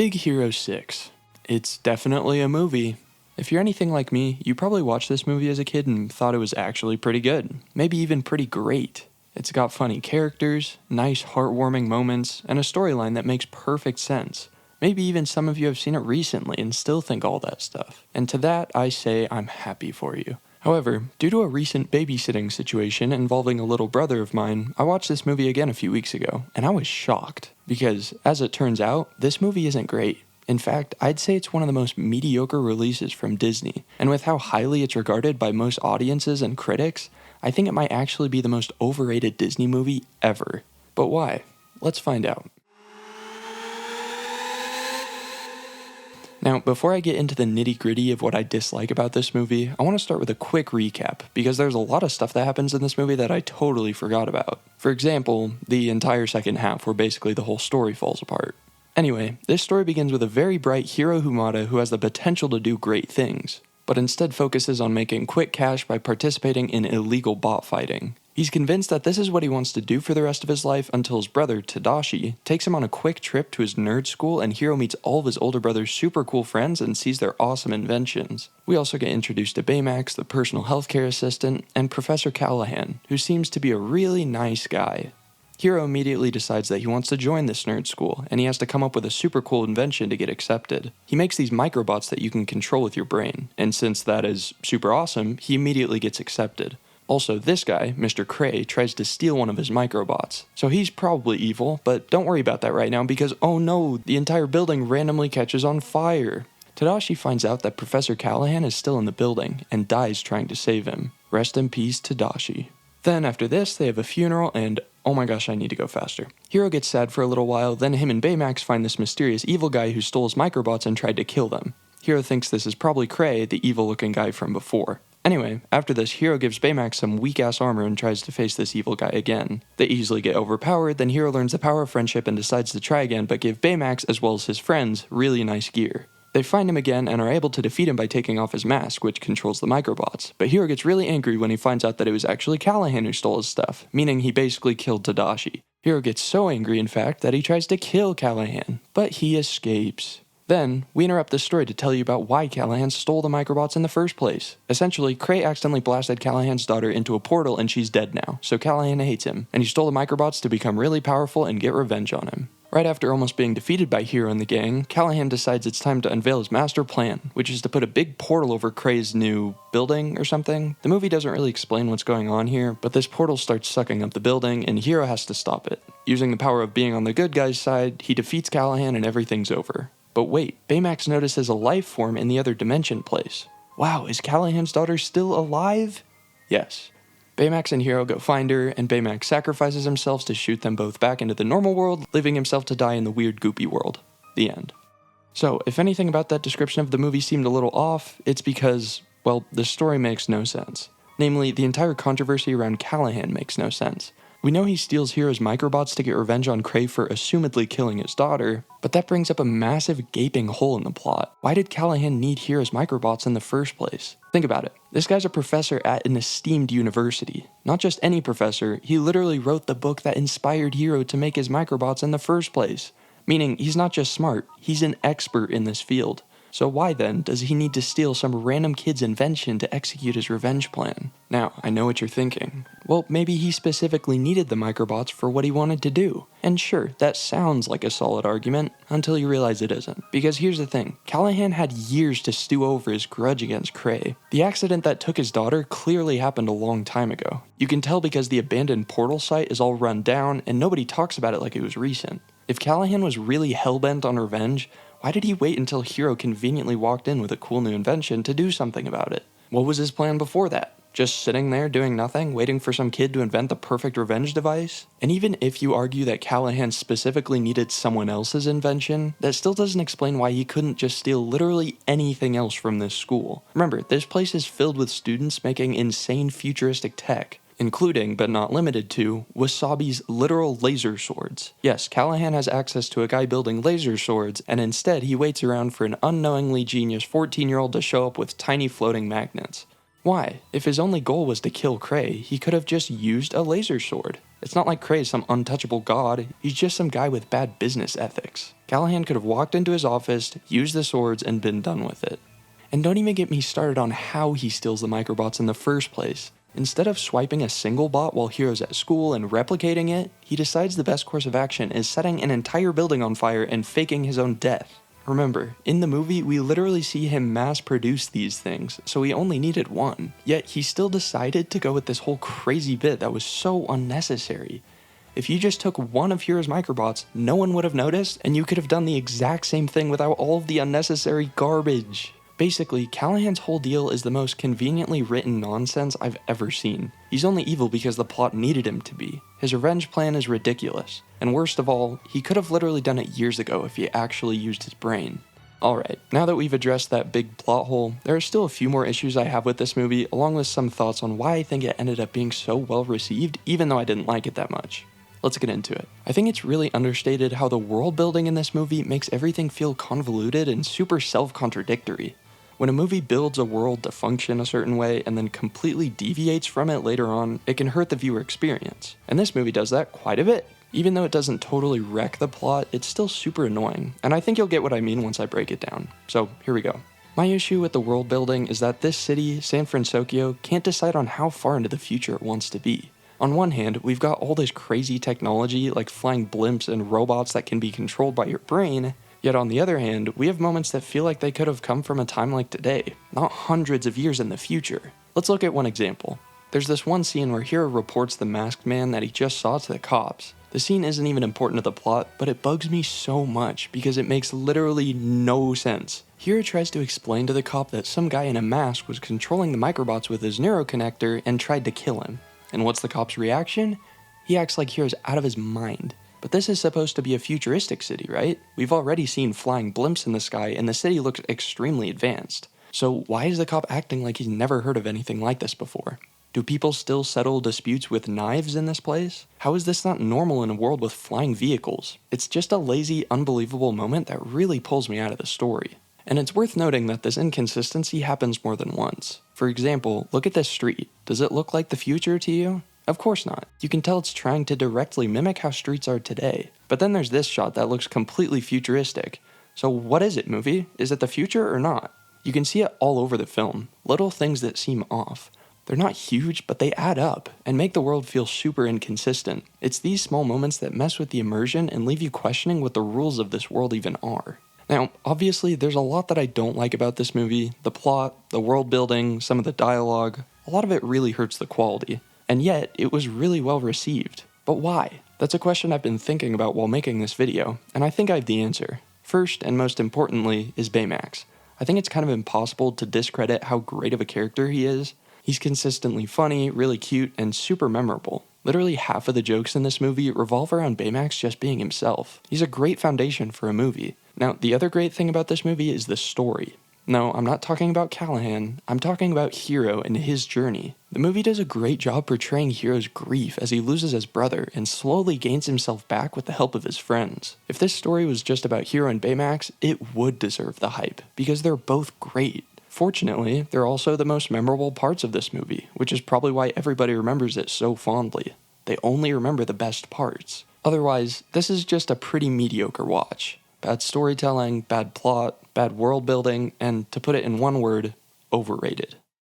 Big Hero 6. It's definitely a movie. If you're anything like me, you probably watched this movie as a kid and thought it was actually pretty good, maybe even pretty great. It's got funny characters, nice heartwarming moments, and a storyline that makes perfect sense. Maybe even some of you have seen it recently and still think all that stuff. And to that, I say I'm happy for you. However, due to a recent babysitting situation involving a little brother of mine, I watched this movie again a few weeks ago, and I was shocked. Because, as it turns out, this movie isn't great. In fact, I'd say it's one of the most mediocre releases from Disney, and with how highly it's regarded by most audiences and critics, I think it might actually be the most overrated Disney movie ever. But why? Let's find out. Now, before I get into the nitty-gritty of what I dislike about this movie, I want to start with a quick recap, because there's a lot of stuff that happens in this movie that I totally forgot about. For example, the entire second half, where basically the whole story falls apart. Anyway, this story begins with a very bright Hiro Humada who has the potential to do great things, but instead focuses on making quick cash by participating in illegal bot fighting. He's convinced that this is what he wants to do for the rest of his life until his brother, Tadashi, takes him on a quick trip to his nerd school and Hiro meets all of his older brother's super cool friends and sees their awesome inventions. We also get introduced to Baymax, the personal healthcare assistant, and Professor Callahan, who seems to be a really nice guy. Hiro immediately decides that he wants to join this nerd school, and he has to come up with a super cool invention to get accepted. He makes these microbots that you can control with your brain, and since that is super awesome, he immediately gets accepted. Also, this guy, Mr. Cray, tries to steal one of his microbots. So he's probably evil, but don't worry about that right now because oh no, the entire building randomly catches on fire. Tadashi finds out that Professor Callahan is still in the building and dies trying to save him. Rest in peace, Tadashi. Then after this, they have a funeral and oh my gosh, I need to go faster. Hiro gets sad for a little while, then him and Baymax find this mysterious evil guy who stole his microbots and tried to kill them. Hiro thinks this is probably Cray, the evil looking guy from before. Anyway, after this, Hiro gives Baymax some weak-ass armor and tries to face this evil guy again. They easily get overpowered, then Hiro learns the power of friendship and decides to try again but give Baymax, as well as his friends, really nice gear. They find him again and are able to defeat him by taking off his mask, which controls the microbots. But Hiro gets really angry when he finds out that it was actually Callahan who stole his stuff, meaning he basically killed Tadashi. Hiro gets so angry, in fact, that he tries to kill Callahan, but he escapes. Then, we interrupt this story to tell you about why Callahan stole the microbots in the first place. Essentially, Cray accidentally blasted Callahan's daughter into a portal and she's dead now, so Callahan hates him, and he stole the microbots to become really powerful and get revenge on him. Right after almost being defeated by Hiro and the gang, Callahan decides it's time to unveil his master plan, which is to put a big portal over Cray's new building or something. The movie doesn't really explain what's going on here, but this portal starts sucking up the building and Hiro has to stop it. Using the power of being on the good guy's side, he defeats Callahan and everything's over. But wait, Baymax notices a life form in the other dimension place. Wow, is Callahan's daughter still alive? Yes. Baymax and Hiro go find her, and Baymax sacrifices himself to shoot them both back into the normal world, leaving himself to die in the weird goopy world. The end. So, if anything about that description of the movie seemed a little off, it's because, well, the story makes no sense. Namely, the entire controversy around Callahan makes no sense. We know he steals Hiro's microbots to get revenge on Cray for assumedly killing his daughter, but that brings up a massive gaping hole in the plot. Why did Callahan need Hiro's microbots in the first place? Think about it. This guy's a professor at an esteemed university. Not just any professor, he literally wrote the book that inspired Hiro to make his microbots in the first place. Meaning, he's not just smart, he's an expert in this field. So why then does he need to steal some random kid's invention to execute his revenge plan? Now, I know what you're thinking. Well, maybe he specifically needed the microbots for what he wanted to do. And sure, that sounds like a solid argument, until you realize it isn't. Because here's the thing, Callahan had years to stew over his grudge against Cray. The accident that took his daughter clearly happened a long time ago. You can tell because the abandoned portal site is all run down, and nobody talks about it like it was recent. If Callahan was really hellbent on revenge, why did he wait until Hiro conveniently walked in with a cool new invention to do something about it? What was his plan before that? Just sitting there doing nothing, waiting for some kid to invent the perfect revenge device? And even if you argue that Callahan specifically needed someone else's invention, that still doesn't explain why he couldn't just steal literally anything else from this school. Remember, this place is filled with students making insane futuristic tech, including, but not limited to, Wasabi's literal laser swords. Yes, Callahan has access to a guy building laser swords, and instead he waits around for an unknowingly genius 14-year-old to show up with tiny floating magnets. Why? If his only goal was to kill Cray, he could have just used a laser sword. It's not like Cray is some untouchable god, he's just some guy with bad business ethics. Callahan could have walked into his office, used the swords, and been done with it. And don't even get me started on how he steals the microbots in the first place. Instead of swiping a single bot while Hero's at school and replicating it, he decides the best course of action is setting an entire building on fire and faking his own death. Remember, in the movie, we literally see him mass produce these things, so he only needed one. Yet he still decided to go with this whole crazy bit that was so unnecessary. If you just took one of Hero's microbots, no one would have noticed, and you could have done the exact same thing without all of the unnecessary garbage. Basically, Callahan's whole deal is the most conveniently written nonsense I've ever seen. He's only evil because the plot needed him to be. His revenge plan is ridiculous. And worst of all, he could have literally done it years ago if he actually used his brain. Alright, now that we've addressed that big plot hole, there are still a few more issues I have with this movie, along with some thoughts on why I think it ended up being so well received, even though I didn't like it that much. Let's get into it. I think it's really understated how the world building in this movie makes everything feel convoluted and super self-contradictory. When a movie builds a world to function a certain way and then completely deviates from it later on, it can hurt the viewer experience. And this movie does that quite a bit. Even though it doesn't totally wreck the plot, it's still super annoying, and I think you'll get what I mean once I break it down. So here we go. My issue with the world building is that this city, San Francisco, can't decide on how far into the future it wants to be. On one hand, we've got all this crazy technology like flying blimps and robots that can be controlled by your brain, yet on the other hand, we have moments that feel like they could have come from a time like today, not hundreds of years in the future. Let's look at one example. There's this one scene where Hero reports the masked man that he just saw to the cops. The scene isn't even important to the plot, but it bugs me so much because it makes literally no sense. Hero tries to explain to the cop that some guy in a mask was controlling the microbots with his neuroconnector and tried to kill him. And what's the cop's reaction? He acts like Hero's out of his mind. But this is supposed to be a futuristic city, right? We've already seen flying blimps in the sky and the city looks extremely advanced. So why is the cop acting like he's never heard of anything like this before? Do people still settle disputes with knives in this place? How is this not normal in a world with flying vehicles? It's just a lazy, unbelievable moment that really pulls me out of the story. And it's worth noting that this inconsistency happens more than once. For example, look at this street. Does it look like the future to you? Of course not. You can tell it's trying to directly mimic how streets are today. But then there's this shot that looks completely futuristic. So what is it, movie? Is it the future or not? You can see it all over the film. Little things that seem off. They're not huge, but they add up and make the world feel super inconsistent. It's these small moments that mess with the immersion and leave you questioning what the rules of this world even are. Now, obviously, there's a lot that I don't like about this movie. The plot, the world building, some of the dialogue. A lot of it really hurts the quality. And yet, it was really well received. But why? That's a question I've been thinking about while making this video, and I think I have the answer. First, and most importantly, is Baymax. I think it's kind of impossible to discredit how great of a character he is. He's consistently funny, really cute, and super memorable. Literally half of the jokes in this movie revolve around Baymax just being himself. He's a great foundation for a movie. Now, the other great thing about this movie is the story. No, I'm not talking about Callahan, I'm talking about Hero and his journey. The movie does a great job portraying Hero's grief as he loses his brother and slowly gains himself back with the help of his friends. If this story was just about Hero and Baymax, it would deserve the hype, because they're both great. Fortunately, they're also the most memorable parts of this movie, which is probably why everybody remembers it so fondly. They only remember the best parts. Otherwise, this is just a pretty mediocre watch. Bad storytelling, bad plot, bad world building, and to put it in one word, overrated.